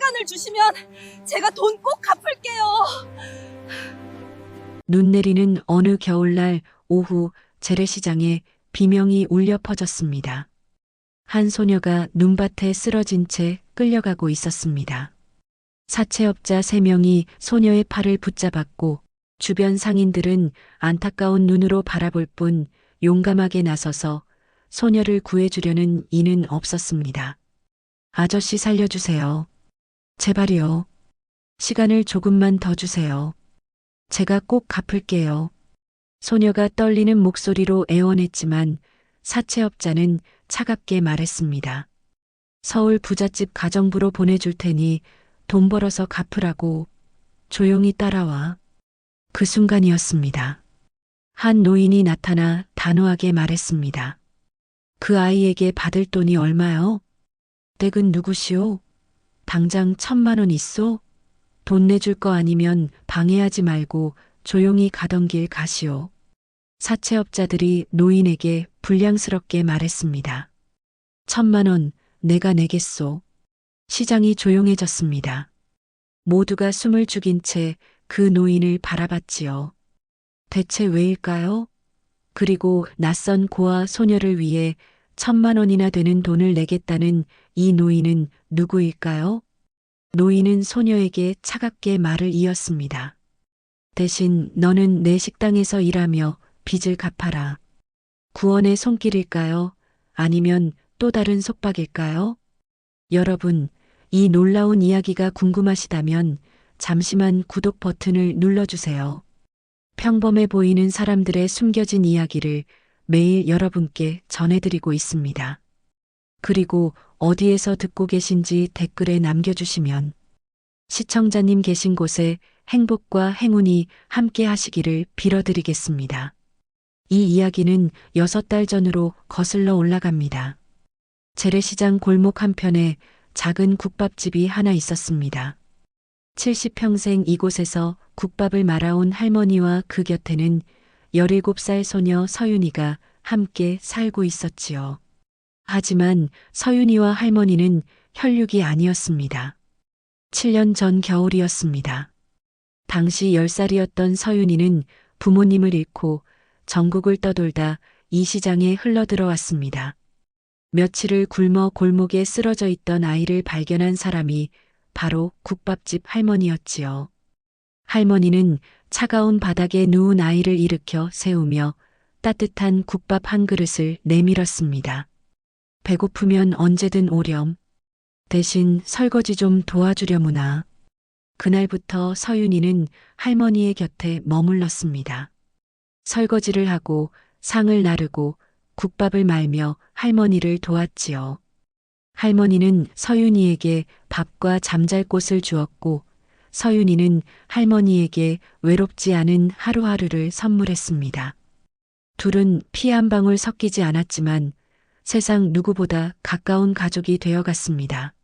시간을 주시면 제가 돈 꼭 갚을게요. 눈 내리는 어느 겨울날 오후 재래시장에 비명이 울려 퍼졌습니다. 한 소녀가 눈밭에 쓰러진 채 끌려가고 있었습니다. 사채업자 3명이 소녀의 팔을 붙잡았고 주변 상인들은 안타까운 눈으로 바라볼 뿐 용감하게 나서서 소녀를 구해주려는 이는 없었습니다. 아저씨 살려주세요. 제발이요. 시간을 조금만 더 주세요. 제가 꼭 갚을게요. 소녀가 떨리는 목소리로 애원했지만 사채업자는 차갑게 말했습니다. 서울 부잣집 가정부로 보내줄 테니 돈 벌어서 갚으라고. 조용히 따라와. 그 순간이었습니다. 한 노인이 나타나 단호하게 말했습니다. 그 아이에게 받을 돈이 얼마요? 댁은 누구시오? 당장 1,000만 원 있소? 돈 내줄 거 아니면 방해하지 말고 조용히 가던 길 가시오. 사채업자들이 노인에게 불량스럽게 말했습니다. 1,000만 원 내가 내겠소. 시장이 조용해졌습니다. 모두가 숨을 죽인 채 그 노인을 바라봤지요. 대체 왜일까요? 그리고 낯선 고아 소녀를 위해 1,000만 원이나 되는 돈을 내겠다는 이 노인은 누구일까요? 노인은 소녀에게 차갑게 말을 이었습니다. 대신 너는 내 식당에서 일하며 빚을 갚아라. 구원의 손길일까요? 아니면 또 다른 속박일까요? 여러분, 이 놀라운 이야기가 궁금하시다면 잠시만 구독 버튼을 눌러주세요. 평범해 보이는 사람들의 숨겨진 이야기를 매일 여러분께 전해드리고 있습니다. 그리고 어디에서 듣고 계신지 댓글에 남겨주시면 시청자님 계신 곳에 행복과 행운이 함께 하시기를 빌어드리겠습니다. 이 이야기는 6달 전으로 거슬러 올라갑니다. 재래시장 골목 한편에 작은 국밥집이 하나 있었습니다. 70평생 이곳에서 국밥을 말아온 할머니와 그 곁에는 17살 소녀 서윤이가 함께 살고 있었지요. 하지만 서윤이와 할머니는 혈육이 아니었습니다. 7년 전 겨울이었습니다. 당시 10살이었던 서윤이는 부모님을 잃고 전국을 떠돌다 이 시장에 흘러들어왔습니다. 며칠을 굶어 골목에 쓰러져 있던 아이를 발견한 사람이 바로 국밥집 할머니였지요. 할머니는 차가운 바닥에 누운 아이를 일으켜 세우며 따뜻한 국밥 한 그릇을 내밀었습니다. 배고프면 언제든 오렴. 대신 설거지 좀 도와주려무나. 그날부터 서윤이는 할머니의 곁에 머물렀습니다. 설거지를 하고 상을 나르고 국밥을 말며 할머니를 도왔지요. 할머니는 서윤이에게 밥과 잠잘 곳을 주었고 서윤이는 할머니에게 외롭지 않은 하루하루를 선물했습니다. 둘은 피 한 방울 섞이지 않았지만 세상 누구보다 가까운 가족이 되어갔습니다.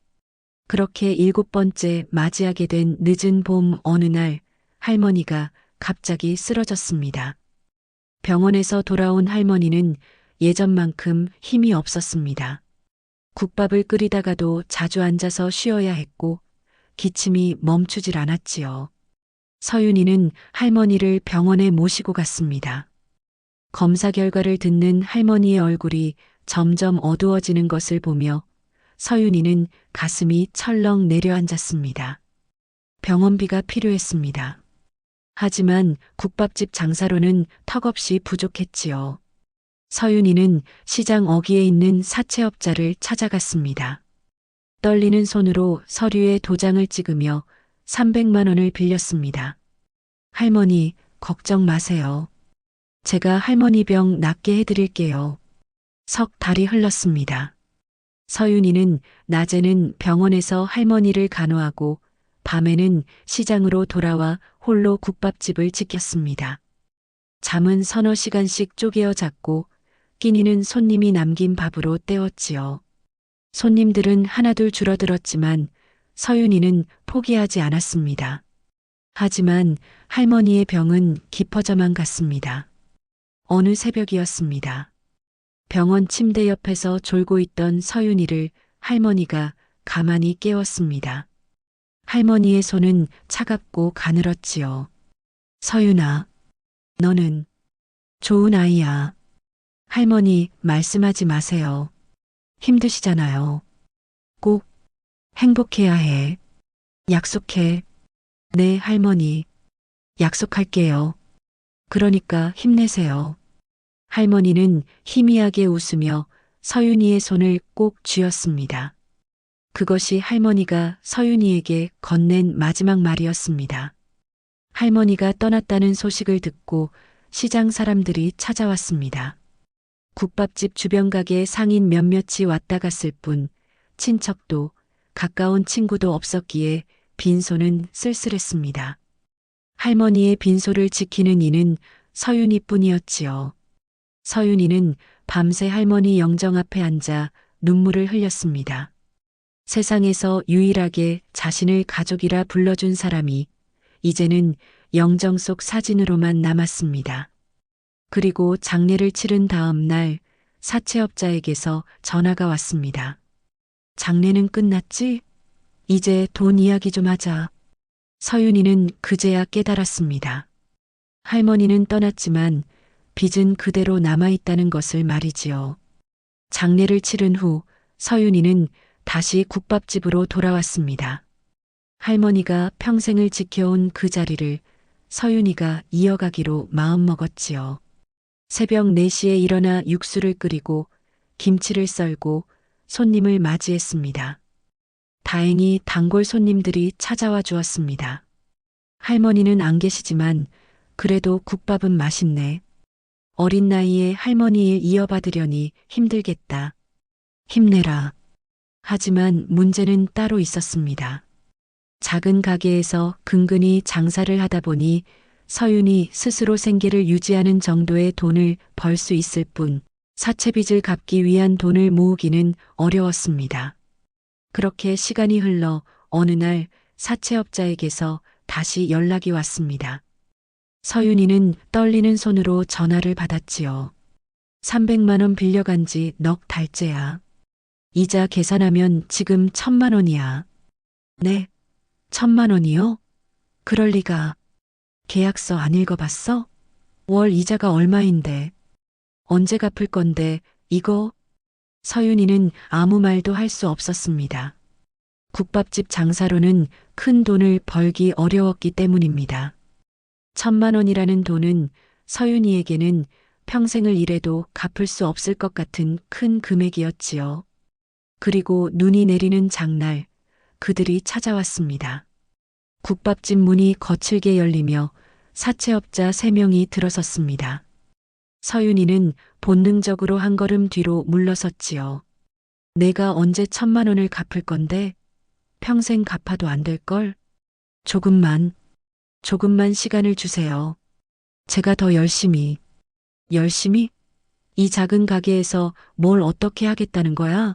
그렇게 7번째 맞이하게 된 늦은 봄 어느 날 할머니가 갑자기 쓰러졌습니다. 병원에서 돌아온 할머니는 예전만큼 힘이 없었습니다. 국밥을 끓이다가도 자주 앉아서 쉬어야 했고 기침이 멈추질 않았지요. 서윤이는 할머니를 병원에 모시고 갔습니다. 검사 결과를 듣는 할머니의 얼굴이 점점 어두워지는 것을 보며 서윤이는 가슴이 철렁 내려앉았습니다. 병원비가 필요했습니다. 하지만 국밥집 장사로는 턱없이 부족했지요. 서윤이는 시장 어귀에 있는 사채업자를 찾아갔습니다. 떨리는 손으로 서류에 도장을 찍으며 300만 원을 빌렸습니다. 할머니, 걱정 마세요. 제가 할머니 병 낫게 해드릴게요. 석 달이 흘렀습니다. 서윤이는 낮에는 병원에서 할머니를 간호하고 밤에는 시장으로 돌아와 홀로 국밥집을 지켰습니다. 잠은 서너 시간씩 쪼개어 잤고 끼니는 손님이 남긴 밥으로 때웠지요. 손님들은 하나둘 줄어들었지만 서윤이는 포기하지 않았습니다. 하지만 할머니의 병은 깊어져만 갔습니다. 어느 새벽이었습니다. 병원 침대 옆에서 졸고 있던 서윤이를 할머니가 가만히 깨웠습니다. 할머니의 손은 차갑고 가늘었지요. 서윤아, 너는 좋은 아이야. 할머니, 말씀하지 마세요. 힘드시잖아요. 꼭 행복해야 해. 약속해. 네, 할머니. 약속할게요. 그러니까 힘내세요. 할머니는 희미하게 웃으며 서윤이의 손을 꼭 쥐었습니다. 그것이 할머니가 서윤이에게 건넨 마지막 말이었습니다. 할머니가 떠났다는 소식을 듣고 시장 사람들이 찾아왔습니다. 국밥집 주변 가게 상인 몇몇이 왔다 갔을 뿐 친척도 가까운 친구도 없었기에 빈소는 쓸쓸했습니다. 할머니의 빈소를 지키는 이는 서윤이뿐이었지요. 서윤이는 밤새 할머니 영정 앞에 앉아 눈물을 흘렸습니다. 세상에서 유일하게 자신을 가족이라 불러준 사람이 이제는 영정 속 사진으로만 남았습니다. 그리고 장례를 치른 다음 날 사채업자에게서 전화가 왔습니다. 장례는 끝났지? 이제 돈 이야기 좀 하자. 서윤이는 그제야 깨달았습니다. 할머니는 떠났지만 빚은 그대로 남아있다는 것을 말이지요. 장례를 치른 후 서윤이는 다시 국밥집으로 돌아왔습니다. 할머니가 평생을 지켜온 그 자리를 서윤이가 이어가기로 마음먹었지요. 새벽 4시에 일어나 육수를 끓이고 김치를 썰고 손님을 맞이했습니다. 다행히 단골 손님들이 찾아와 주었습니다. 할머니는 안 계시지만 그래도 국밥은 맛있네. 어린 나이에 할머니에 이어받으려니 힘들겠다. 힘내라. 하지만 문제는 따로 있었습니다. 작은 가게에서 근근히 장사를 하다 보니 서윤이 스스로 생계를 유지하는 정도의 돈을 벌 수 있을 뿐 사채빚을 갚기 위한 돈을 모으기는 어려웠습니다. 그렇게 시간이 흘러 어느 날 사채업자에게서 다시 연락이 왔습니다. 서윤이는 떨리는 손으로 전화를 받았지요. 300만 원 빌려간 지 넉 달째야. 이자 계산하면 지금 1000만 원이야. 네, 1000만 원이요? 그럴 리가. 계약서 안 읽어봤어? 월 이자가 얼마인데. 언제 갚을 건데, 이거? 서윤이는 아무 말도 할 수 없었습니다. 국밥집 장사로는 큰 돈을 벌기 어려웠기 때문입니다. 1000만 원이라는 돈은 서윤이에게는 평생을 일해도 갚을 수 없을 것 같은 큰 금액이었지요. 그리고 눈이 내리는 장날, 그들이 찾아왔습니다. 국밥집 문이 거칠게 열리며 사채업자 3명이 들어섰습니다. 서윤이는 본능적으로 한 걸음 뒤로 물러섰지요. 내가 언제 1000만 원을 갚을 건데 평생 갚아도 안 될걸? 조금만 시간을 주세요. 제가 더 열심히. 이 작은 가게에서 뭘 어떻게 하겠다는 거야?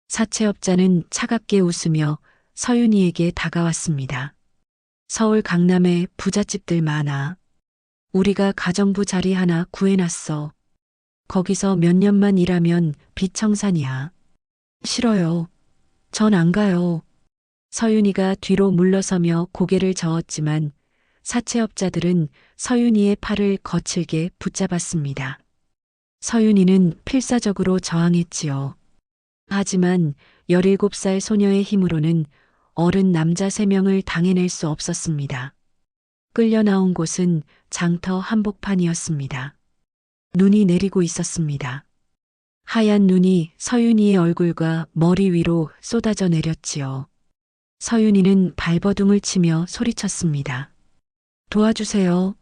사채업자는 차갑게 웃으며 서윤이에게 다가왔습니다. 서울 강남에 부잣집들 많아. 우리가 가정부 자리 하나 구해놨어. 거기서 몇 년만 일하면 빚 청산이야. 싫어요. 전 안 가요. 서윤이가 뒤로 물러서며 고개를 저었지만 사채업자들은 서윤이의 팔을 거칠게 붙잡았습니다. 서윤이는 필사적으로 저항했지요. 하지만 17살 소녀의 힘으로는 어른 남자 3명을 당해낼 수 없었습니다. 끌려 나온 곳은 장터 한복판이었습니다. 눈이 내리고 있었습니다. 하얀 눈이 서윤이의 얼굴과 머리 위로 쏟아져 내렸지요. 서윤이는 발버둥을 치며 소리쳤습니다. 도와주세요.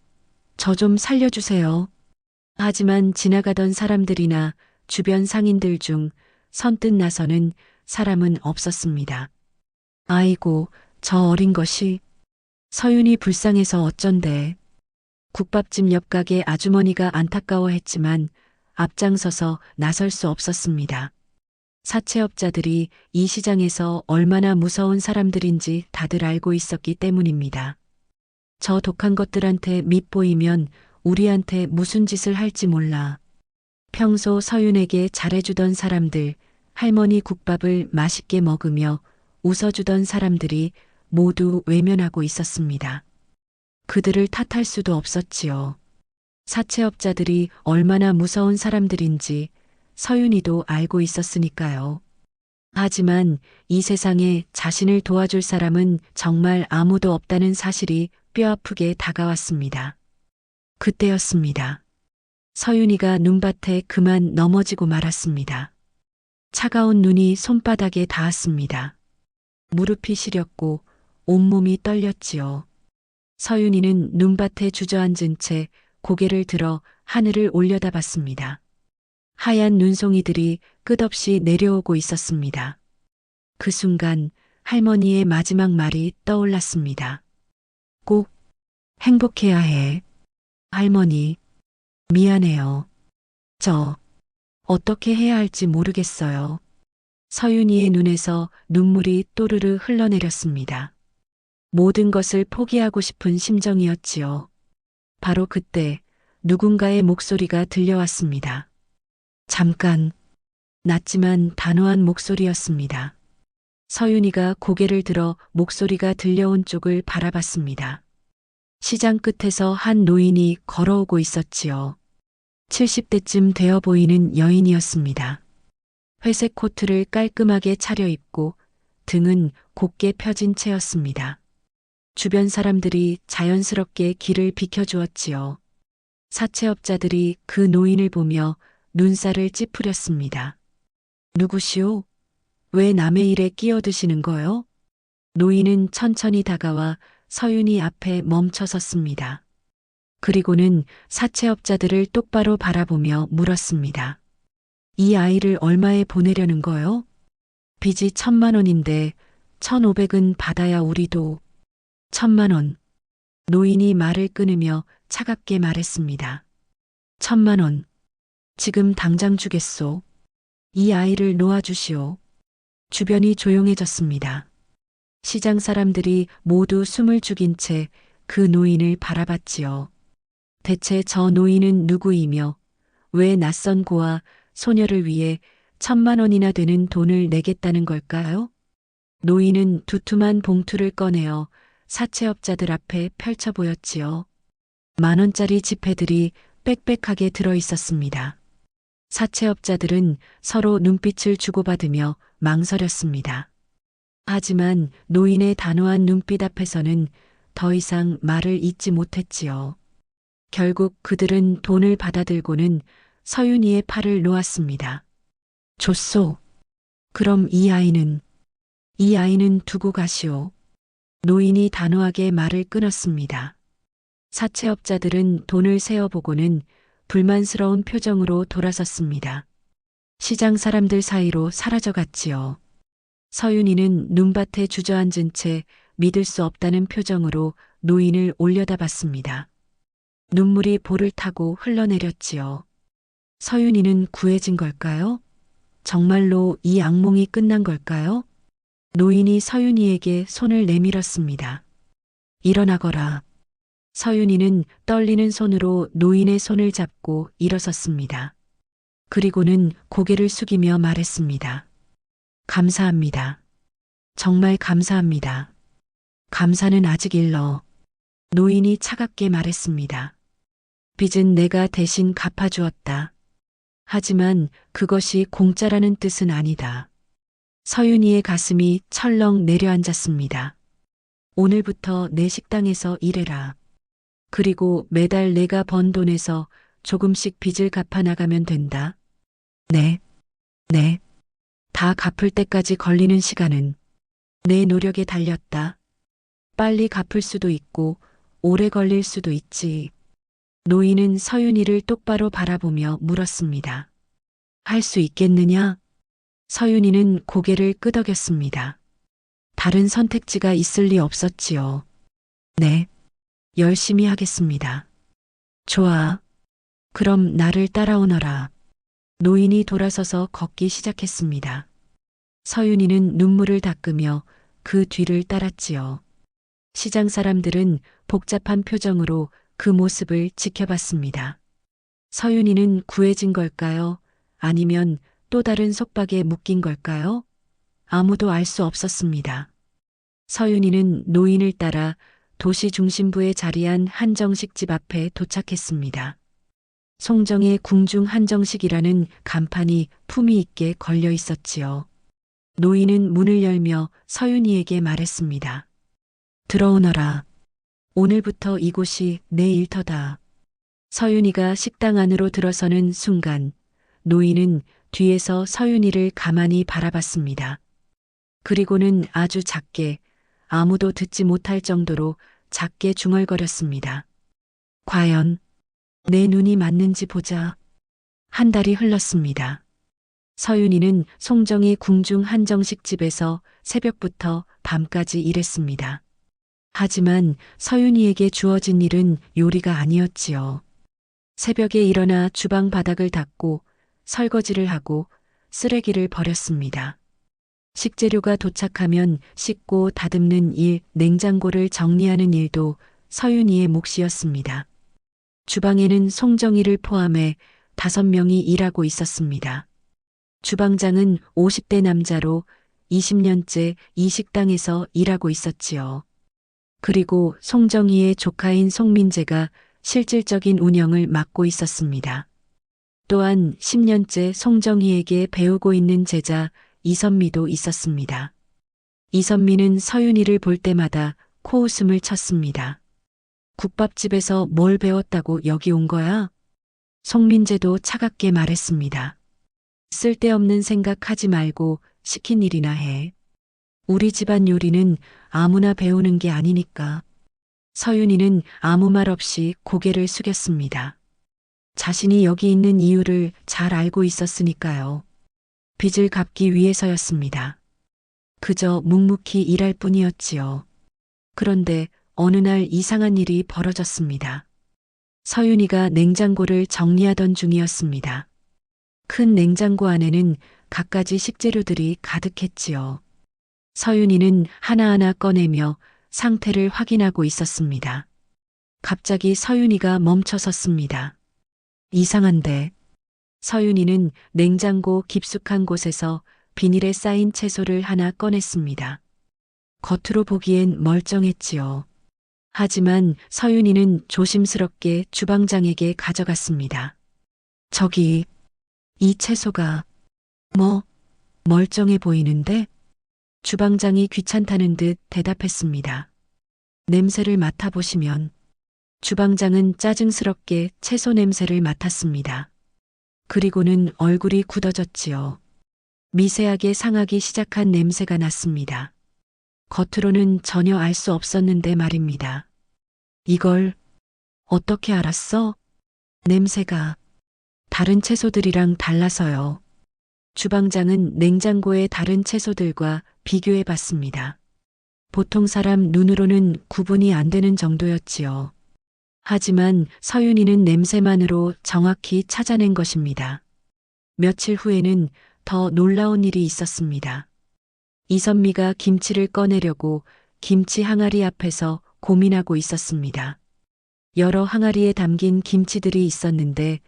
저 좀 살려주세요. 하지만 지나가던 사람들이나 주변 상인들 중 선뜻 나서는 사람은 없었습니다. 아이고, 저 어린 것이. 서윤이 불쌍해서 어쩐대. 국밥집 옆 가게 아주머니가 안타까워했지만 앞장서서 나설 수 없었습니다. 사채업자들이 이 시장에서 얼마나 무서운 사람들인지 다들 알고 있었기 때문입니다. 저 독한 것들한테 밉보이면 우리한테 무슨 짓을 할지 몰라. 평소 서윤에게 잘해주던 사람들, 할머니 국밥을 맛있게 먹으며 웃어주던 사람들이 모두 외면하고 있었습니다. 그들을 탓할 수도 없었지요. 사채업자들이 얼마나 무서운 사람들인지 서윤이도 알고 있었으니까요. 하지만 이 세상에 자신을 도와줄 사람은 정말 아무도 없다는 사실이 뼈아프게 다가왔습니다. 그때였습니다. 서윤이가 눈밭에 그만 넘어지고 말았습니다. 차가운 눈이 손바닥에 닿았습니다. 무릎이 시렸고 온몸이 떨렸지요. 서윤이는 눈밭에 주저앉은 채 고개를 들어 하늘을 올려다봤습니다. 하얀 눈송이들이 끝없이 내려오고 있었습니다. 그 순간 할머니의 마지막 말이 떠올랐습니다. 꼭 행복해야 해. 할머니, 미안해요. 저 어떻게 해야 할지 모르겠어요. 서윤이의 눈에서 눈물이 또르르 흘러내렸습니다. 모든 것을 포기하고 싶은 심정이었지요. 바로 그때 누군가의 목소리가 들려왔습니다. 잠깐, 낮지만 단호한 목소리였습니다. 서윤이가 고개를 들어 목소리가 들려온 쪽을 바라봤습니다. 시장 끝에서 한 노인이 걸어오고 있었지요. 70대쯤 되어 보이는 여인이었습니다. 회색 코트를 깔끔하게 차려입고 등은 곧게 펴진 채였습니다. 주변 사람들이 자연스럽게 길을 비켜주었지요. 사채업자들이 그 노인을 보며 눈살을 찌푸렸습니다. 누구시오? 왜 남의 일에 끼어드시는 거요? 노인은 천천히 다가와 서윤이 앞에 멈춰섰습니다. 그리고는 사채업자들을 똑바로 바라보며 물었습니다. 이 아이를 얼마에 보내려는 거요? 빚이 1,000만 원인데 1,500은 받아야 우리도. 1,000만 원. 노인이 말을 끊으며 차갑게 말했습니다. 1,000만 원. 지금 당장 주겠소. 이 아이를 놓아주시오. 주변이 조용해졌습니다. 시장 사람들이 모두 숨을 죽인 채 그 노인을 바라봤지요. 대체 저 노인은 누구이며 왜 낯선 고아 소녀를 위해 1,000만 원이나 되는 돈을 내겠다는 걸까요? 노인은 두툼한 봉투를 꺼내어 사채업자들 앞에 펼쳐 보였지요. 10,000원짜리 지폐들이 빽빽하게 들어 있었습니다. 사채업자들은 서로 눈빛을 주고받으며 망설였습니다. 하지만 노인의 단호한 눈빛 앞에서는 더 이상 말을 잇지 못했지요. 결국 그들은 돈을 받아들고는 서윤이의 팔을 놓았습니다. 줬소. 그럼 이 아이는 두고 가시오. 노인이 단호하게 말을 끊었습니다. 사채업자들은 돈을 세어보고는 불만스러운 표정으로 돌아섰습니다. 시장 사람들 사이로 사라져갔지요. 서윤이는 눈밭에 주저앉은 채 믿을 수 없다는 표정으로 노인을 올려다봤습니다. 눈물이 볼을 타고 흘러내렸지요. 서윤이는 구해진 걸까요? 정말로 이 악몽이 끝난 걸까요? 노인이 서윤이에게 손을 내밀었습니다. 일어나거라. 서윤이는 떨리는 손으로 노인의 손을 잡고 일어섰습니다. 그리고는 고개를 숙이며 말했습니다. 감사합니다. 정말 감사합니다. 감사는 아직 일러. 노인이 차갑게 말했습니다. 빚은 내가 대신 갚아주었다. 하지만 그것이 공짜라는 뜻은 아니다. 서윤이의 가슴이 철렁 내려앉았습니다. 오늘부터 내 식당에서 일해라. 그리고 매달 내가 번 돈에서 조금씩 빚을 갚아 나가면 된다. 네. 다 갚을 때까지 걸리는 시간은 내 노력에 달렸다. 빨리 갚을 수도 있고 오래 걸릴 수도 있지. 노인은 서윤이를 똑바로 바라보며 물었습니다. 할 수 있겠느냐? 서윤이는 고개를 끄덕였습니다. 다른 선택지가 있을 리 없었지요. 네. 열심히 하겠습니다. 좋아. 그럼 나를 따라오너라. 노인이 돌아서서 걷기 시작했습니다. 서윤이는 눈물을 닦으며 그 뒤를 따랐지요. 시장 사람들은 복잡한 표정으로 그 모습을 지켜봤습니다. 서윤이는 구해진 걸까요? 아니면 또 다른 속박에 묶인 걸까요? 아무도 알 수 없었습니다. 서윤이는 노인을 따라 도시 중심부에 자리한 한정식집 앞에 도착했습니다. 송정의 궁중 한정식이라는 간판이 품위 있게 걸려 있었지요. 노인은 문을 열며 서윤이에게 말했습니다. 들어오너라. 오늘부터 이곳이 내 일터다. 서윤이가 식당 안으로 들어서는 순간 노인은 뒤에서 서윤이를 가만히 바라봤습니다. 그리고는 아주 작게, 아무도 듣지 못할 정도로 작게 중얼거렸습니다. 과연 내 눈이 맞는지 보자. 한 달이 흘렀습니다. 서윤이는 송정의 궁중 한정식집에서 새벽부터 밤까지 일했습니다. 하지만 서윤이에게 주어진 일은 요리가 아니었지요. 새벽에 일어나 주방 바닥을 닦고 설거지를 하고 쓰레기를 버렸습니다. 식재료가 도착하면 씻고 다듬는 일, 냉장고를 정리하는 일도 서윤이의 몫이었습니다. 주방에는 송정이를 포함해 5명이 일하고 있었습니다. 주방장은 50대 남자로 20년째 이 식당에서 일하고 있었지요. 그리고 송정이의 조카인 송민재가 실질적인 운영을 맡고 있었습니다. 또한 10년째 송정이에게 배우고 있는 제자 이선미도 있었습니다. 이선미는 서윤이를 볼 때마다 코웃음을 쳤습니다. 국밥집에서 뭘 배웠다고 여기 온 거야? 송민재도 차갑게 말했습니다. 쓸데없는 생각하지 말고 시킨 일이나 해. 우리 집안 요리는 아무나 배우는 게 아니니까. 서윤이는 아무 말 없이 고개를 숙였습니다. 자신이 여기 있는 이유를 잘 알고 있었으니까요. 빚을 갚기 위해서였습니다. 그저 묵묵히 일할 뿐이었지요. 그런데 어느 날 이상한 일이 벌어졌습니다. 서윤이가 냉장고를 정리하던 중이었습니다. 큰 냉장고 안에는 갖가지 식재료들이 가득했지요. 서윤이는 하나하나 꺼내며 상태를 확인하고 있었습니다. 갑자기 서윤이가 멈춰섰습니다. 이상한데. 서윤이는 냉장고 깊숙한 곳에서 비닐에 쌓인 채소를 하나 꺼냈습니다. 겉으로 보기엔 멀쩡했지요. 하지만 서윤이는 조심스럽게 주방장에게 가져갔습니다. 저기, 이 채소가 멀쩡해 보이는데? 주방장이 귀찮다는 듯 대답했습니다. 냄새를 맡아보시면. 주방장은 짜증스럽게 채소 냄새를 맡았습니다. 그리고는 얼굴이 굳어졌지요. 미세하게 상하기 시작한 냄새가 났습니다. 겉으로는 전혀 알 수 없었는데 말입니다. 이걸 어떻게 알았어? 냄새가 다른 채소들이랑 달라서요. 주방장은 냉장고의 다른 채소들과 비교해 봤습니다. 보통 사람 눈으로는 구분이 안 되는 정도였지요. 하지만 서윤이는 냄새만으로 정확히 찾아낸 것입니다. 며칠 후에는 더 놀라운 일이 있었습니다. 이선미가 김치를 꺼내려고 김치 항아리 앞에서 고민하고 있었습니다. 여러 항아리에 담긴 김치들이 있었는데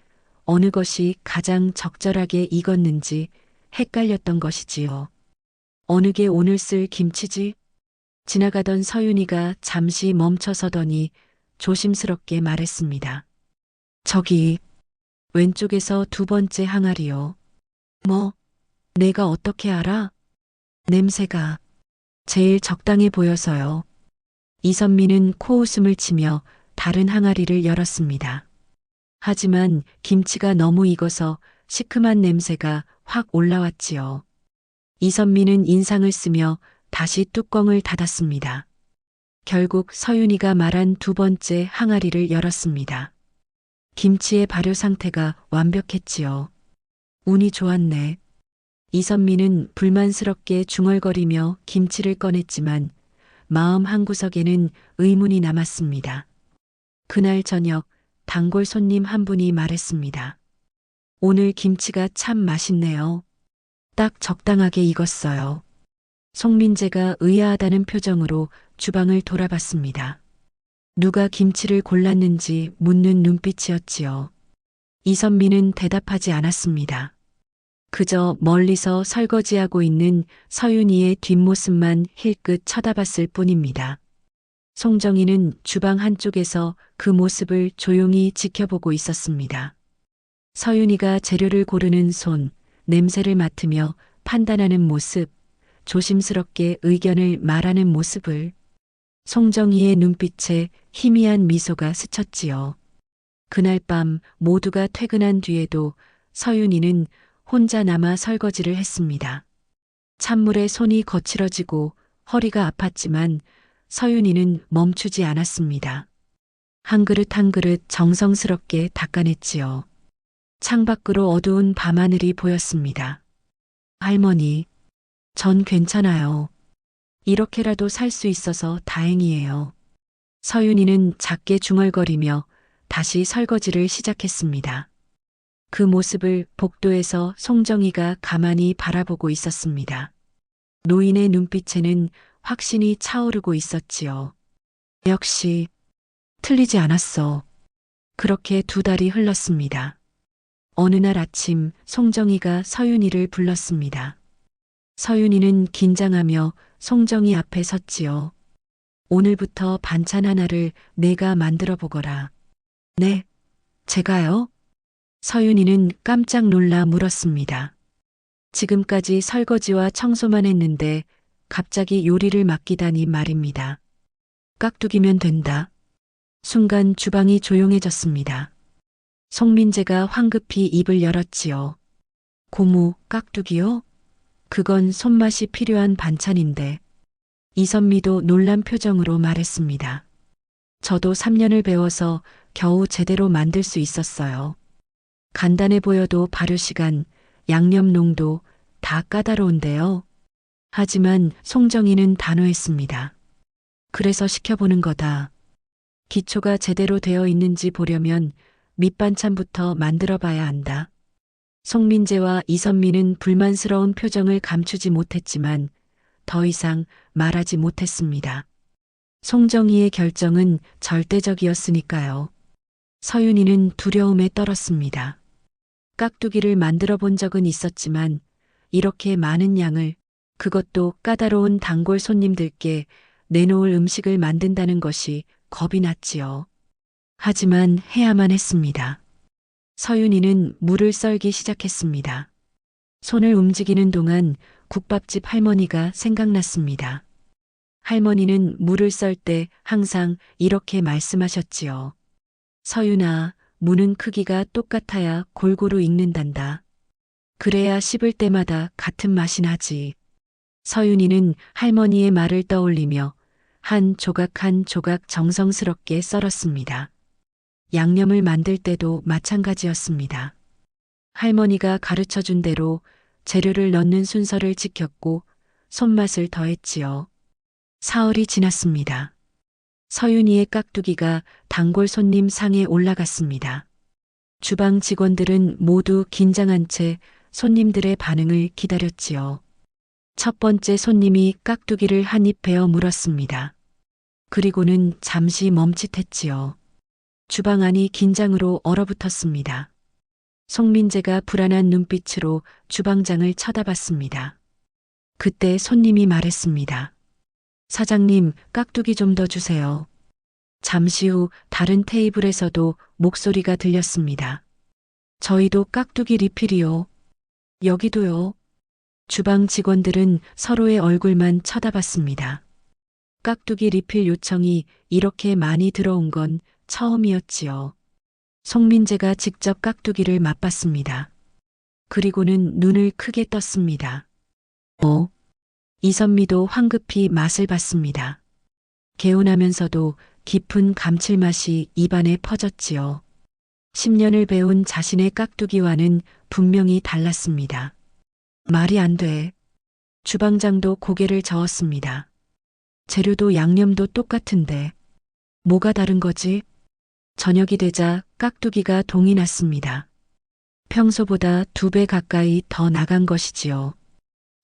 어느 것이 가장 적절하게 익었는지 헷갈렸던 것이지요. 어느 게 오늘 쓸 김치지? 지나가던 서윤이가 잠시 멈춰서더니 조심스럽게 말했습니다. 저기, 왼쪽에서 2번째 항아리요. 내가 어떻게 알아? 냄새가 제일 적당해 보여서요. 이선미는 코웃음을 치며 다른 항아리를 열었습니다. 하지만 김치가 너무 익어서 시큼한 냄새가 확 올라왔지요. 이선미는 인상을 쓰며 다시 뚜껑을 닫았습니다. 결국 서윤이가 말한 2번째 항아리를 열었습니다. 김치의 발효 상태가 완벽했지요. 운이 좋았네. 이선미는 불만스럽게 중얼거리며 김치를 꺼냈지만 마음 한구석에는 의문이 남았습니다. 그날 저녁 단골 손님 한 분이 말했습니다. 오늘 김치가 참 맛있네요. 딱 적당하게 익었어요. 송민재가 의아하다는 표정으로 주방을 돌아봤습니다. 누가 김치를 골랐는지 묻는 눈빛이었지요. 이선미는 대답하지 않았습니다. 그저 멀리서 설거지하고 있는 서윤이의 뒷모습만 힐끗 쳐다봤을 뿐입니다. 송정희는 주방 한쪽에서 그 모습을 조용히 지켜보고 있었습니다. 서윤이가 재료를 고르는 손, 냄새를 맡으며 판단하는 모습, 조심스럽게 의견을 말하는 모습을 송정희의 눈빛에 희미한 미소가 스쳤지요. 그날 밤 모두가 퇴근한 뒤에도 서윤이는 혼자 남아 설거지를 했습니다. 찬물에 손이 거칠어지고 허리가 아팠지만 서윤이는 멈추지 않았습니다. 한 그릇 한 그릇 정성스럽게 닦아냈지요. 창밖으로 어두운 밤하늘이 보였습니다. 할머니, 전 괜찮아요. 이렇게라도 살 수 있어서 다행이에요. 서윤이는 작게 중얼거리며 다시 설거지를 시작했습니다. 그 모습을 복도에서 송정희가 가만히 바라보고 있었습니다. 노인의 눈빛에는 확신이 차오르고 있었지요. 역시 틀리지 않았어. 그렇게 2달이 흘렀습니다. 어느 날 아침 송정희가 서윤이를 불렀습니다. 서윤이는 긴장하며 송정희 앞에 섰지요. 오늘부터 반찬 하나를 내가 만들어 보거라. 네, 제가요? 서윤이는 깜짝 놀라 물었습니다. 지금까지 설거지와 청소만 했는데 갑자기 요리를 맡기다니 말입니다. 깍두기면 된다. 순간 주방이 조용해졌습니다. 송민재가 황급히 입을 열었지요. 고모, 깍두기요? 그건 손맛이 필요한 반찬인데. 이선미도 놀란 표정으로 말했습니다. 저도 3년을 배워서 겨우 제대로 만들 수 있었어요. 간단해 보여도 발효시간, 양념 농도 다 까다로운데요. 하지만 송정희는 단호했습니다. 그래서 시켜보는 거다. 기초가 제대로 되어 있는지 보려면 밑반찬부터 만들어 봐야 한다. 송민재와 이선미는 불만스러운 표정을 감추지 못했지만 더 이상 말하지 못했습니다. 송정희의 결정은 절대적이었으니까요. 서윤이는 두려움에 떨었습니다. 깍두기를 만들어 본 적은 있었지만 이렇게 많은 양을, 그것도 까다로운 단골 손님들께 내놓을 음식을 만든다는 것이 겁이 났지요. 하지만 해야만 했습니다. 서윤이는 물을 썰기 시작했습니다. 손을 움직이는 동안 국밥집 할머니가 생각났습니다. 할머니는 물을 썰 때 항상 이렇게 말씀하셨지요. 서윤아, 무는 크기가 똑같아야 골고루 익는단다. 그래야 씹을 때마다 같은 맛이 나지. 서윤이는 할머니의 말을 떠올리며 한 조각 한 조각 정성스럽게 썰었습니다. 양념을 만들 때도 마찬가지였습니다. 할머니가 가르쳐 준 대로 재료를 넣는 순서를 지켰고 손맛을 더했지요. 사흘이 지났습니다. 서윤이의 깍두기가 단골 손님 상에 올라갔습니다. 주방 직원들은 모두 긴장한 채 손님들의 반응을 기다렸지요. 첫 번째 손님이 깍두기를 한 입 베어 물었습니다. 그리고는 잠시 멈칫했지요. 주방 안이 긴장으로 얼어붙었습니다. 송민재가 불안한 눈빛으로 주방장을 쳐다봤습니다. 그때 손님이 말했습니다. 사장님, 깍두기 좀 더 주세요. 잠시 후 다른 테이블에서도 목소리가 들렸습니다. 저희도 깍두기 리필이요. 여기도요. 주방 직원들은 서로의 얼굴만 쳐다봤습니다. 깍두기 리필 요청이 이렇게 많이 들어온 건 처음이었지요. 송민재가 직접 깍두기를 맛봤습니다. 그리고는 눈을 크게 떴습니다. 이선미도 황급히 맛을 봤습니다. 개운하면서도 깊은 감칠맛이 입안에 퍼졌지요. 10년을 배운 자신의 깍두기와는 분명히 달랐습니다. 말이 안 돼. 주방장도 고개를 저었습니다. 재료도 양념도 똑같은데 뭐가 다른 거지? 저녁이 되자 깍두기가 동이 났습니다. 평소보다 2배 가까이 더 나간 것이지요.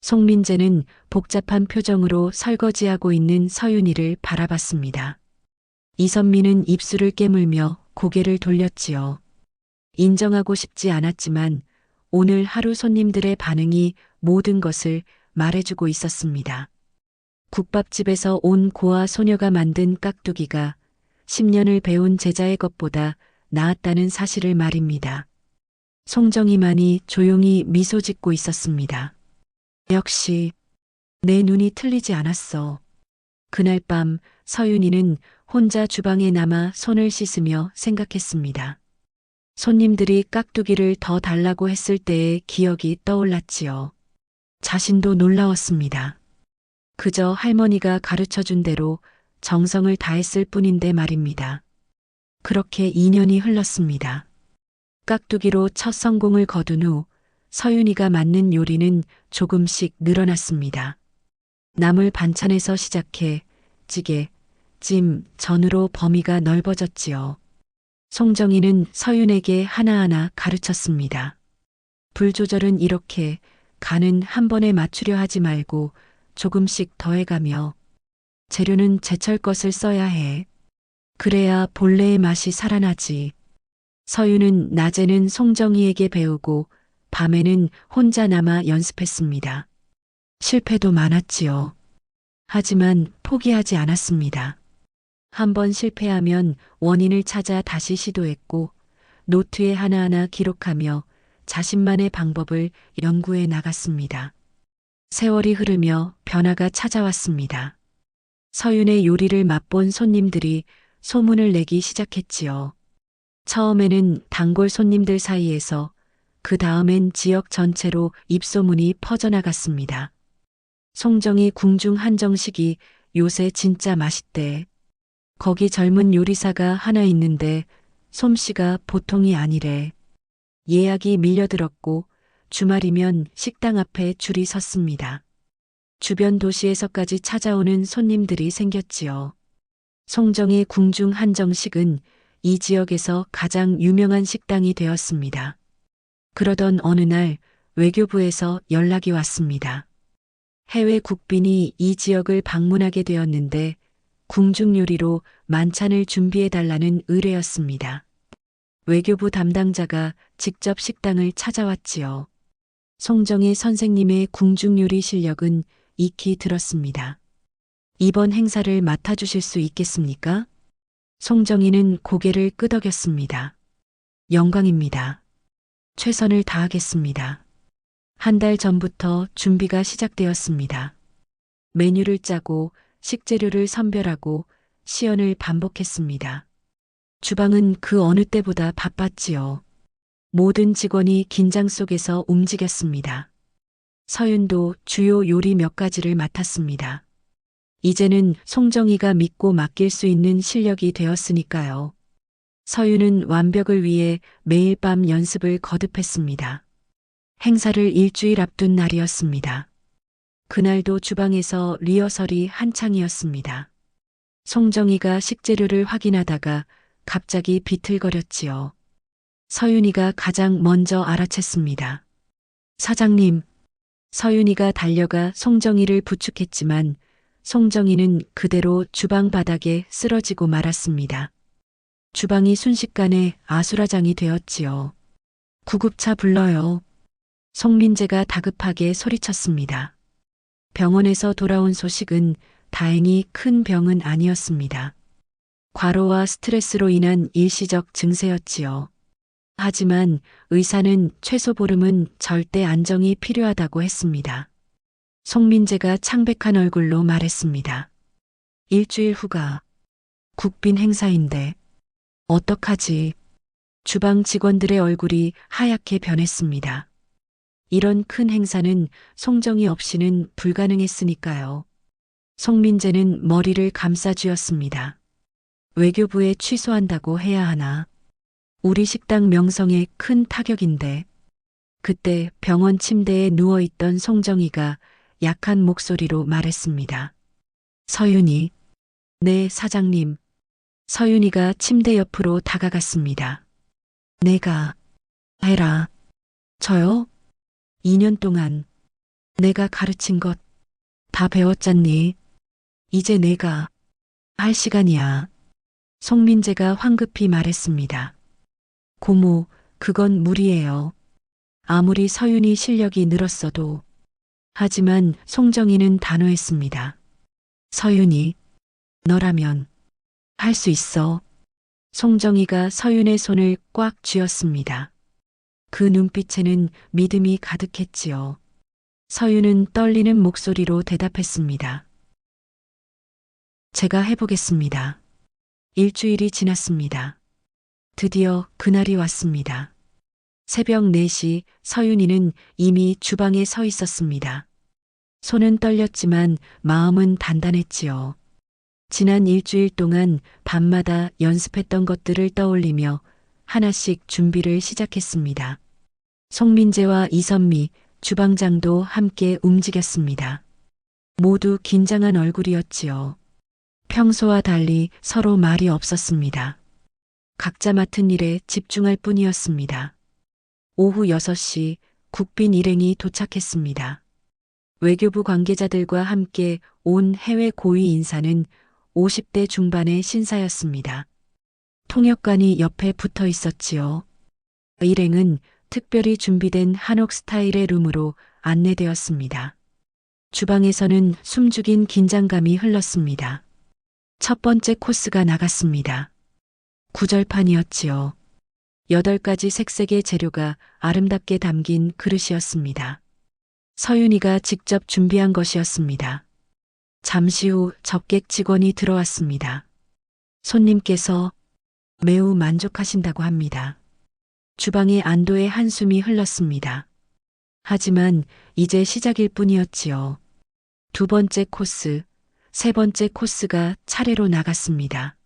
송민재는 복잡한 표정으로 설거지하고 있는 서윤이를 바라봤습니다. 이선미는 입술을 깨물며 고개를 돌렸지요. 인정하고 싶지 않았지만 오늘 하루 손님들의 반응이 모든 것을 말해주고 있었습니다. 국밥집에서 온 고아 소녀가 만든 깍두기가 10년을 배운 제자의 것보다 나았다는 사실을 말입니다. 송정이만이 조용히 미소 짓고 있었습니다. 역시 내 눈이 틀리지 않았어. 그날 밤 서윤이는 혼자 주방에 남아 손을 씻으며 생각했습니다. 손님들이 깍두기를 더 달라고 했을 때의 기억이 떠올랐지요. 자신도 놀라웠습니다. 그저 할머니가 가르쳐준 대로 정성을 다했을 뿐인데 말입니다. 그렇게 2년이 흘렀습니다. 깍두기로 첫 성공을 거둔 후 서윤이가 만든 요리는 조금씩 늘어났습니다. 나물 반찬에서 시작해 찌개, 찜, 전으로 범위가 넓어졌지요. 송정이는 서윤에게 하나하나 가르쳤습니다. 불 조절은 이렇게, 간은 한 번에 맞추려 하지 말고 조금씩 더해가며, 재료는 제철 것을 써야 해. 그래야 본래의 맛이 살아나지. 서윤은 낮에는 송정이에게 배우고 밤에는 혼자 남아 연습했습니다. 실패도 많았지요. 하지만 포기하지 않았습니다. 한번 실패하면 원인을 찾아 다시 시도했고 노트에 하나하나 기록하며 자신만의 방법을 연구해 나갔습니다. 세월이 흐르며 변화가 찾아왔습니다. 서윤의 요리를 맛본 손님들이 소문을 내기 시작했지요. 처음에는 단골 손님들 사이에서, 그 다음엔 지역 전체로 입소문이 퍼져나갔습니다. 송정이 궁중 한정식이 요새 진짜 맛있대. 거기 젊은 요리사가 하나 있는데 솜씨가 보통이 아니래. 예약이 밀려들었고 주말이면 식당 앞에 줄이 섰습니다. 주변 도시에서까지 찾아오는 손님들이 생겼지요. 송정의 궁중 한정식은 이 지역에서 가장 유명한 식당이 되었습니다. 그러던 어느 날 외교부에서 연락이 왔습니다. 해외 국빈이 이 지역을 방문하게 되었는데 궁중 요리로 만찬을 준비해달라는 의뢰였습니다. 외교부 담당자가 직접 식당을 찾아왔지요. 송정희 선생님의 궁중 요리 실력은 익히 들었습니다. 이번 행사를 맡아주실 수 있겠습니까? 송정희는 고개를 끄덕였습니다. 영광입니다. 최선을 다하겠습니다. 한 달 전부터 준비가 시작되었습니다. 메뉴를 짜고 식재료를 선별하고 시연을 반복했습니다. 주방은 그 어느 때보다 바빴지요. 모든 직원이 긴장 속에서 움직였습니다. 서윤도 주요 요리 몇 가지를 맡았습니다. 이제는 송정이가 믿고 맡길 수 있는 실력이 되었으니까요. 서윤은 완벽을 위해 매일 밤 연습을 거듭했습니다. 행사를 일주일 앞둔 날이었습니다. 그날도 주방에서 리허설이 한창이었습니다. 송정이가 식재료를 확인하다가 갑자기 비틀거렸지요. 서윤이가 가장 먼저 알아챘습니다. 사장님. 서윤이가 달려가 송정이를 부축했지만 송정이는 그대로 주방 바닥에 쓰러지고 말았습니다. 주방이 순식간에 아수라장이 되었지요. 구급차 불러요. 송민재가 다급하게 소리쳤습니다. 병원에서 돌아온 소식은 다행히 큰 병은 아니었습니다. 과로와 스트레스로 인한 일시적 증세였지요. 하지만 의사는 최소 보름은 절대 안정이 필요하다고 했습니다. 송민재가 창백한 얼굴로 말했습니다. 일주일 후가 국빈 행사인데 어떡하지? 주방 직원들의 얼굴이 하얗게 변했습니다. 이런 큰 행사는 송정이 없이는 불가능했으니까요. 송민재는 머리를 감싸쥐었습니다. 외교부에 취소한다고 해야 하나? 우리 식당 명성에 큰 타격인데. 그때 병원 침대에 누워있던 송정이가 약한 목소리로 말했습니다. 서윤이. 네, 사장님. 서윤이가 침대 옆으로 다가갔습니다. 내가 해라. 저요? 2년 동안 내가 가르친 것 다 배웠잖니. 이제 내가 할 시간이야. 송민재가 황급히 말했습니다. 고모, 그건 무리예요. 아무리 서윤이 실력이 늘었어도. 하지만 송정희는 단호했습니다. 서윤이, 너라면 할 수 있어. 송정희가 서윤의 손을 꽉 쥐었습니다. 그 눈빛에는 믿음이 가득했지요. 서윤은 떨리는 목소리로 대답했습니다. 제가 해보겠습니다. 일주일이 지났습니다. 드디어 그날이 왔습니다. 새벽 4시 서윤이는 이미 주방에 서 있었습니다. 손은 떨렸지만 마음은 단단했지요. 지난 일주일 동안 밤마다 연습했던 것들을 떠올리며 하나씩 준비를 시작했습니다. 송민재와 이선미, 주방장도 함께 움직였습니다. 모두 긴장한 얼굴이었지요. 평소와 달리 서로 말이 없었습니다. 각자 맡은 일에 집중할 뿐이었습니다. 오후 6시 국빈 일행이 도착했습니다. 외교부 관계자들과 함께 온 해외 고위 인사는 50대 중반의 신사였습니다. 통역관이 옆에 붙어 있었지요. 일행은 특별히 준비된 한옥 스타일의 룸으로 안내되었습니다. 주방에서는 숨죽인 긴장감이 흘렀습니다. 첫 번째 코스가 나갔습니다. 구절판이었지요. 8가지 색색의 재료가 아름답게 담긴 그릇이었습니다. 서윤이가 직접 준비한 것이었습니다. 잠시 후 접객 직원이 들어왔습니다. 손님께서 매우 만족하신다고 합니다. 주방에 안도의 한숨이 흘렀습니다. 하지만 이제 시작일 뿐이었지요. 2번째 코스, 3번째 코스가 차례로 나갔습니다.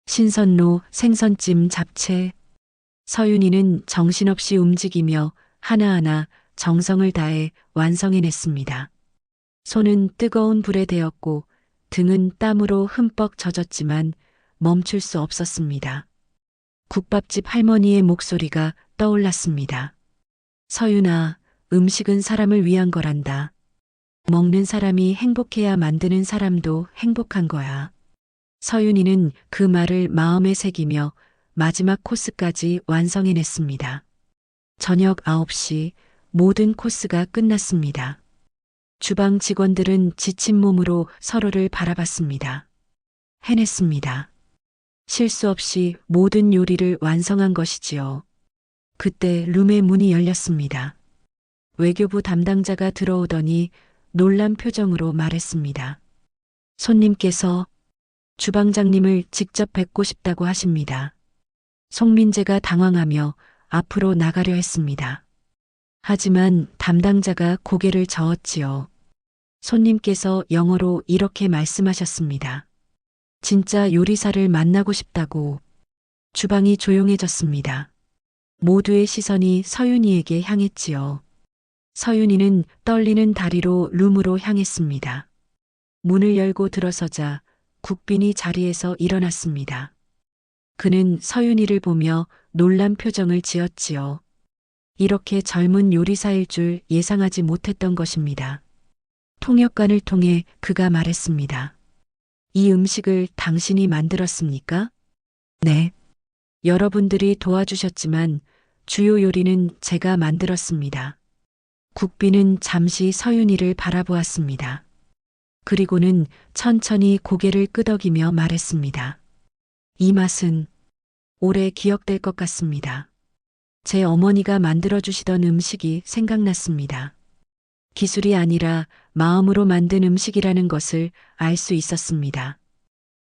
신선로, 생선찜, 잡채. 서윤이는 정신없이 움직이며 하나하나 정성을 다해 완성해냈습니다. 손은 뜨거운 불에 데었고 등은 땀으로 흠뻑 젖었지만 멈출 수 없었습니다. 국밥집 할머니의 목소리가 떠올랐습니다. 서윤아, 음식은 사람을 위한 거란다. 먹는 사람이 행복해야 만드는 사람도 행복한 거야. 서윤이는 그 말을 마음에 새기며 마지막 코스까지 완성해냈습니다. 저녁 9시 모든 코스가 끝났습니다. 주방 직원들은 지친 몸으로 서로를 바라봤습니다. 해냈습니다. 실수 없이 모든 요리를 완성한 것이지요. 그때 룸의 문이 열렸습니다. 외교부 담당자가 들어오더니 놀란 표정으로 말했습니다. 손님께서 주방장님을 직접 뵙고 싶다고 하십니다. 송민재가 당황하며 앞으로 나가려 했습니다. 하지만 담당자가 고개를 저었지요. 손님께서 영어로 이렇게 말씀하셨습니다. 진짜 요리사를 만나고 싶다고. 주방이 조용해졌습니다. 모두의 시선이 서윤이에게 향했지요. 서윤이는 떨리는 다리로 룸으로 향했습니다. 문을 열고 들어서자 국빈이 자리에서 일어났습니다. 그는 서윤이를 보며 놀란 표정을 지었지요. 이렇게 젊은 요리사일 줄 예상하지 못했던 것입니다. 통역관을 통해 그가 말했습니다. 이 음식을 당신이 만들었습니까? 네. 여러분들이 도와주셨지만 주요 요리는 제가 만들었습니다. 국빈은 잠시 서윤이를 바라보았습니다. 그리고는 천천히 고개를 끄덕이며 말했습니다. 이 맛은 오래 기억될 것 같습니다. 제 어머니가 만들어주시던 음식이 생각났습니다. 기술이 아니라 마음으로 만든 음식이라는 것을 알 수 있었습니다.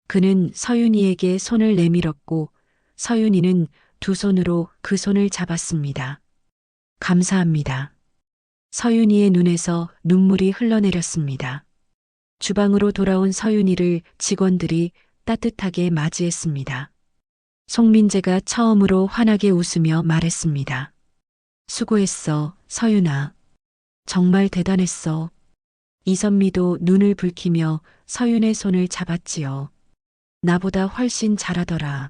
그는 서윤이에게 손을 내밀었고 서윤이는 두 손으로 그 손을 잡았습니다. 감사합니다. 서윤이의 눈에서 눈물이 흘러내렸습니다. 주방으로 돌아온 서윤이를 직원들이 따뜻하게 맞이했습니다. 송민재가 처음으로 환하게 웃으며 말했습니다. 수고했어, 서윤아. 정말 대단했어. 이선미도 눈을 붉히며 서윤의 손을 잡았지요. 나보다 훨씬 잘하더라.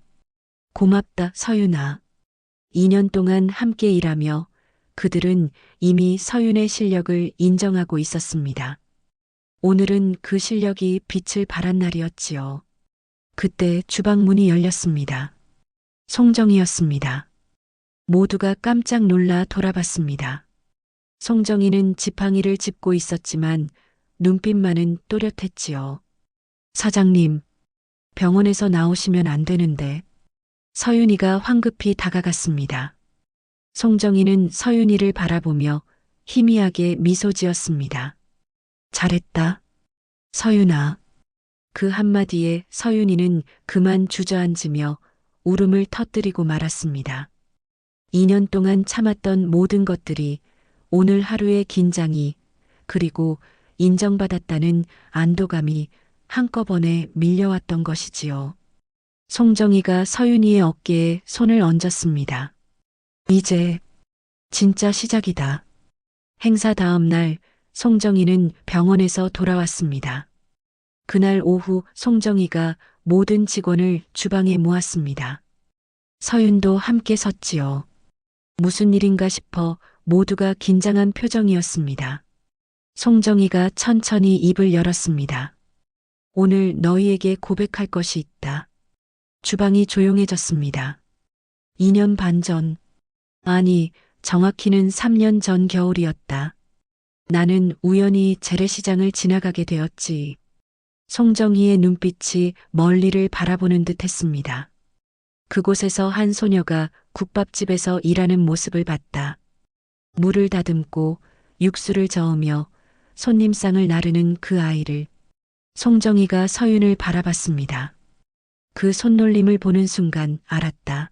고맙다, 서윤아. 2년 동안 함께 일하며 그들은 이미 서윤의 실력을 인정하고 있었습니다. 오늘은 그 실력이 빛을 발한 날이었지요. 그때 주방 문이 열렸습니다. 송정이었습니다. 모두가 깜짝 놀라 돌아봤습니다. 송정이는 지팡이를 짚고 있었지만 눈빛만은 또렷했지요. 사장님, 병원에서 나오시면 안 되는데. 서윤이가 황급히 다가갔습니다. 송정이는 서윤이를 바라보며 희미하게 미소 지었습니다. 잘했다. 서윤아. 그 한마디에 서윤이는 그만 주저앉으며 울음을 터뜨리고 말았습니다. 2년 동안 참았던 모든 것들이 오늘 하루의 긴장이 그리고 인정받았다는 안도감이 한꺼번에 밀려왔던 것이지요. 송정이가 서윤이의 어깨에 손을 얹었습니다. 이제 진짜 시작이다. 행사 다음 날 송정이는 병원에서 돌아왔습니다. 그날 오후 송정이가 모든 직원을 주방에 모았습니다. 서윤도 함께 섰지요. 무슨 일인가 싶어 모두가 긴장한 표정이었습니다. 송정이가 천천히 입을 열었습니다. 오늘 너희에게 고백할 것이 있다. 주방이 조용해졌습니다. 2년 반 전, 아니, 정확히는 3년 전 겨울이었다. 나는 우연히 재래시장을 지나가게 되었지. 송정희의 눈빛이 멀리를 바라보는 듯 했습니다. 그곳에서 한 소녀가 국밥집에서 일하는 모습을 봤다. 물을 다듬고 육수를 저으며 손님상을 나르는 그 아이를. 송정희가 서윤을 바라봤습니다. 그 손놀림을 보는 순간 알았다.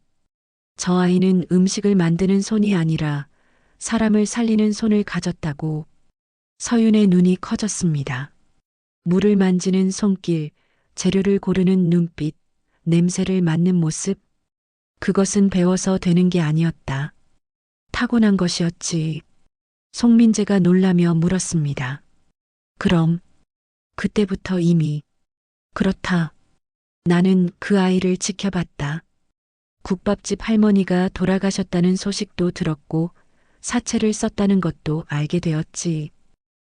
저 아이는 음식을 만드는 손이 아니라 사람을 살리는 손을 가졌다고. 서윤의 눈이 커졌습니다. 물을 만지는 손길, 재료를 고르는 눈빛, 냄새를 맡는 모습. 그것은 배워서 되는 게 아니었다. 타고난 것이었지. 송민재가 놀라며 물었습니다. 그럼 그때부터 이미. 그렇다. 나는 그 아이를 지켜봤다. 국밥집 할머니가 돌아가셨다는 소식도 들었고 사채를 썼다는 것도 알게 되었지.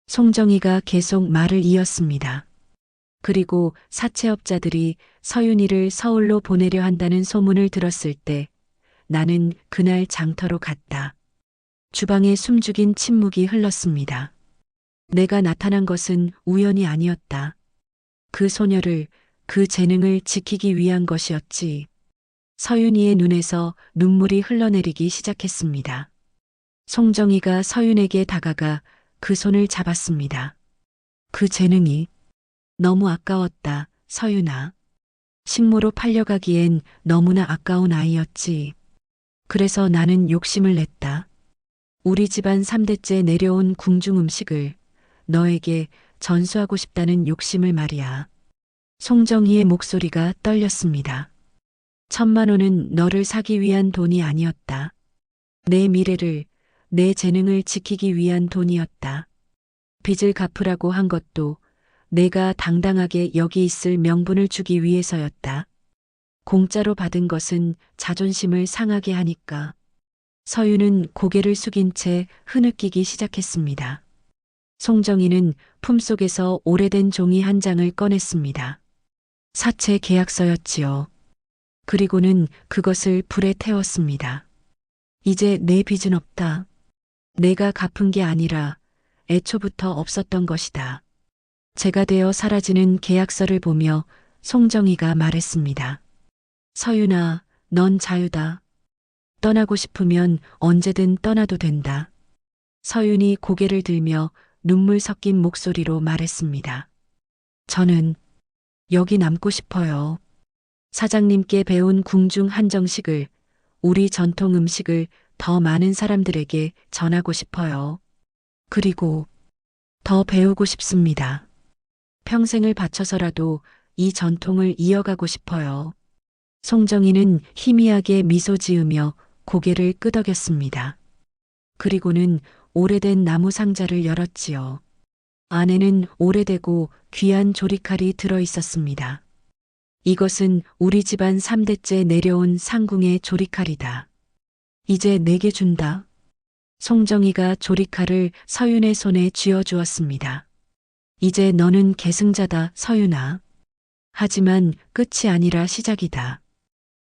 송정이가 계속 말을 이었습니다. 그리고 사채업자들이 서윤이를 서울로 보내려 한다는 소문을 들었을 때 나는 그날 장터로 갔다. 주방에 숨죽인 침묵이 흘렀습니다. 내가 나타난 것은 우연이 아니었다. 그 소녀를, 그 재능을 지키기 위한 것이었지. 서윤이의 눈에서 눈물이 흘러내리기 시작했습니다. 송정이가 서윤에게 다가가 그 손을 잡았습니다. 그 재능이 너무 아까웠다, 서윤아. 식모로 팔려가기엔 너무나 아까운 아이였지. 그래서 나는 욕심을 냈다. 우리 집안 3대째 내려온 궁중 음식을 너에게 전수하고 싶다는 욕심을 말이야. 송정희의 목소리가 떨렸습니다. 1,000만 원은 너를 사기 위한 돈이 아니었다. 내 미래를, 내 재능을 지키기 위한 돈이었다. 빚을 갚으라고 한 것도 내가 당당하게 여기 있을 명분을 주기 위해서였다. 공짜로 받은 것은 자존심을 상하게 하니까. 서윤은 고개를 숙인 채 흐느끼기 시작했습니다. 송정희는 품속에서 오래된 종이 한 장을 꺼냈습니다. 사채 계약서였지요. 그리고는 그것을 불에 태웠습니다. 이제 내 빚은 없다. 내가 갚은 게 아니라 애초부터 없었던 것이다. 제가 되어 사라지는 계약서를 보며 송정희가 말했습니다. 서윤아, 넌 자유다. 떠나고 싶으면 언제든 떠나도 된다. 서윤이 고개를 들며 눈물 섞인 목소리로 말했습니다. 저는 여기 남고 싶어요. 사장님께 배운 궁중 한정식을, 우리 전통 음식을 더 많은 사람들에게 전하고 싶어요. 그리고 더 배우고 싶습니다. 평생을 바쳐서라도 이 전통을 이어가고 싶어요. 송정희는 희미하게 미소 지으며 고개를 끄덕였습니다. 그리고는 오래된 나무 상자를 열었지요. 안에는 오래되고 귀한 조리칼이 들어 있었습니다. 이것은 우리 집안 3대째 내려온 상궁의 조리칼이다. 이제 내게 준다. 송정희가 조리칼을 서윤의 손에 쥐어주었습니다. 이제 너는 계승자다, 서윤아. 하지만 끝이 아니라 시작이다.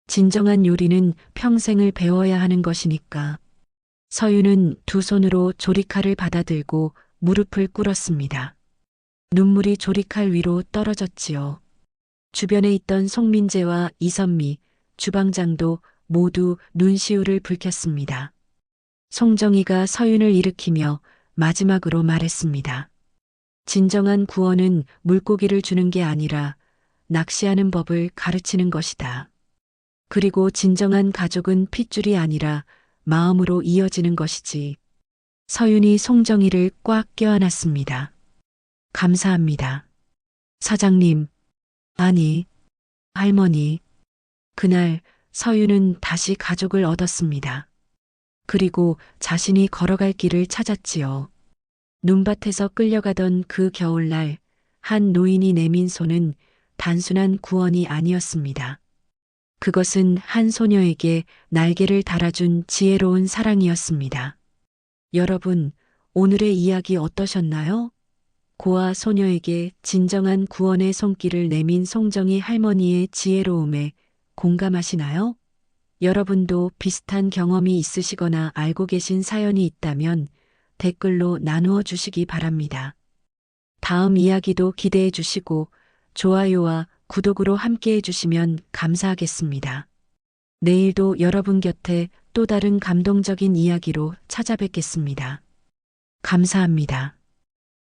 진정한 요리는 평생을 배워야 하는 것이니까. 서윤은 두 손으로 조리칼을 받아들고 무릎을 꿇었습니다. 눈물이 조리칼 위로 떨어졌지요. 주변에 있던 송민재와 이선미, 주방장도 모두 눈시울을 붉혔습니다. 송정희가 서윤을 일으키며 마지막으로 말했습니다. 진정한 구원은 물고기를 주는 게 아니라 낚시하는 법을 가르치는 것이다. 그리고 진정한 가족은 핏줄이 아니라 마음으로 이어지는 것이지. 서윤이 송정희를 꽉 껴안았습니다. 감사합니다. 사장님, 아니, 할머니. 그날 서윤은 다시 가족을 얻었습니다. 그리고 자신이 걸어갈 길을 찾았지요. 눈밭에서 끌려가던 그 겨울날 한 노인이 내민 손은 단순한 구원이 아니었습니다. 그것은 한 소녀에게 날개를 달아준 지혜로운 사랑이었습니다. 여러분, 오늘의 이야기 어떠셨나요? 고아 소녀에게 진정한 구원의 손길을 내민 송정희 할머니의 지혜로움에 공감하시나요? 여러분도 비슷한 경험이 있으시거나 알고 계신 사연이 있다면 댓글로 나누어 주시기 바랍니다. 다음 이야기도 기대해 주시고 좋아요와 구독으로 함께 해주시면 감사하겠습니다. 내일도 여러분 곁에 또 다른 감동적인 이야기로 찾아뵙겠습니다. 감사합니다.